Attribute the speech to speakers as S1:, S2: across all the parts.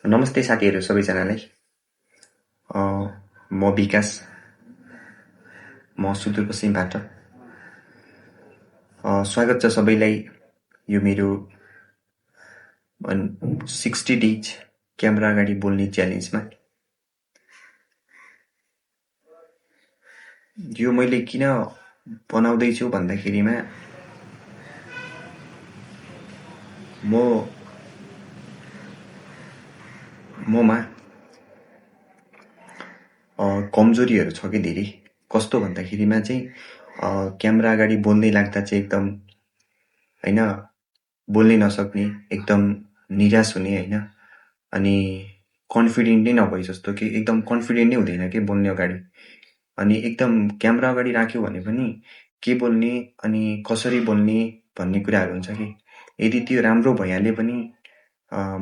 S1: नमस्ते साथीहरू सबैजनालाई। म विकास, म सुदूरपश्चिमबाट। स्वागत छ सबैलाई यो मेरो 60 डेज क्यामेरा अगाडि बोल्ने च्यालेन्जमा। यो मैले किन बनाउँदैछु भन्दाखेरिमा ममा कमजोरीहरू छ कि धेरै। कस्तो भन्दाखेरिमा चाहिँ क्यामेरा अगाडि बोल्दै लाग्दा चाहिँ एकदम हैन बोल्नै नसक्ने, एकदम निराश हुने हैन, अनि कन्फिडेन्ट नै नभए जस्तो कि एकदम कन्फिडेन्ट नै हुँदैन कि बोल्ने अगाडि। अनि एकदम क्यामेरा अगाडि राख्यो भने पनि के बोल्ने अनि कसरी बोल्ने भन्ने कुराहरू हुन्छ कि। यदि त्यो राम्रो भइहाल्यो पनि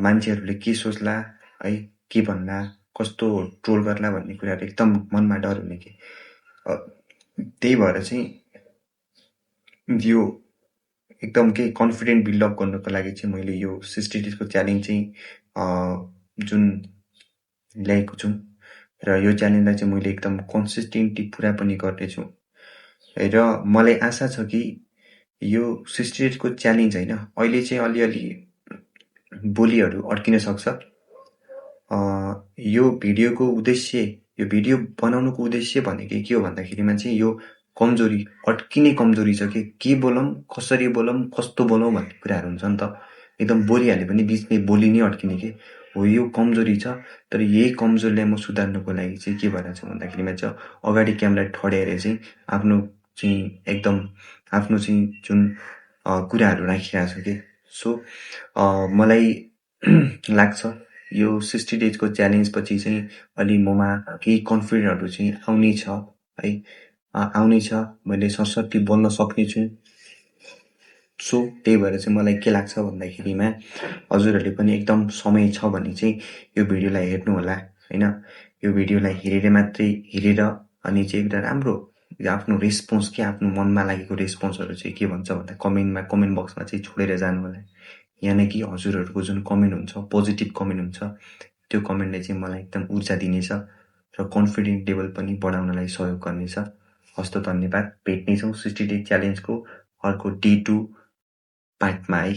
S1: मान्छेहरूले के सोच्ला है, के भन्ला, कस्तो ट्रोल गर्ला भन्ने कुराहरू एकदम मनमा डर हुने कि। त्यही भएर चाहिँ यो एकदम के कन्फिडेन्ट बिल्डअप गर्नको लागि चाहिँ मैले यो 60 डेजको च्यालेन्ज चाहिँ जुन ल्याएको छु र यो च्यालेन्जलाई चाहिँ मैले एकदम कन्सिस्टेन्टली पुरा पनि गर्नेछु र मलाई आशा छ कि यो 60 डेजको च्यालेन्ज होइन, अहिले चाहिँ अलिअलि बोलीहरू अड्किन सक्छ। यो भिडियोको उद्देश्य, यो भिडियो बनाउनुको उद्देश्य भनेको के हो भन्दाखेरिमा चाहिँ यो कमजोरी, अड्किने कमजोरी छ कि के बोलौँ, कसरी बोलौँ, कस्तो बोलौँ भन्ने कुराहरू हुन्छ नि त। एकदम बोलिहाल्यो भने बिचमै बोली नै अड्किने के हो, यो कमजोरी छ। तर यही कमजोरीलाई म सुधार्नुको लागि चाहिँ के भइरहेको छ भन्दाखेरिमा चाहिँ अगाडि क्यामेरा ठड्याएर चाहिँ आफ्नो चाहिँ जुन कुराहरू राखिरहेको छु कि। सो मलाई लाग्छ यो 60 डेजको च्यालेन्ज पछि चाहिँ अलि ममा केही कन्फिडेन्टहरू चाहिँ आउने छ है, आउने छ। मैले सरस्वती बोल्न सक्ने छु। सो त्यही भएर चाहिँ मलाई के लाग्छ भन्दाखेरिमा हजुरहरूले पनि एकदम समय छ भने चाहिँ यो भिडियोलाई हेर्नु होला हैन। यो भिडियोलाई हेरेर अनि चाहिँ एउटा राम्रो आफ्नो रेस्पोन्स के आफ्नो मनमा लागेको रेस्पोन्सहरू चाहिँ के भन्छ भन्दा कमेन्ट बक्समा चाहिँ छोडेर जानु होला। यहाँ कि हजुरहरूको जुन कमेन्ट हुन्छ, पोजिटिभ कमेन्ट हुन्छ, त्यो कमेन्टले चाहिँ मलाई एकदम ऊर्जा दिनेछ र कन्फिडेन्ट लेभल पनि बढाउनलाई सहयोग गर्नेछ। हस्त धन्यवाद। भेट्नेछौँ 60 डे च्यालेन्जको अर्को डे 2 पार्टमा है।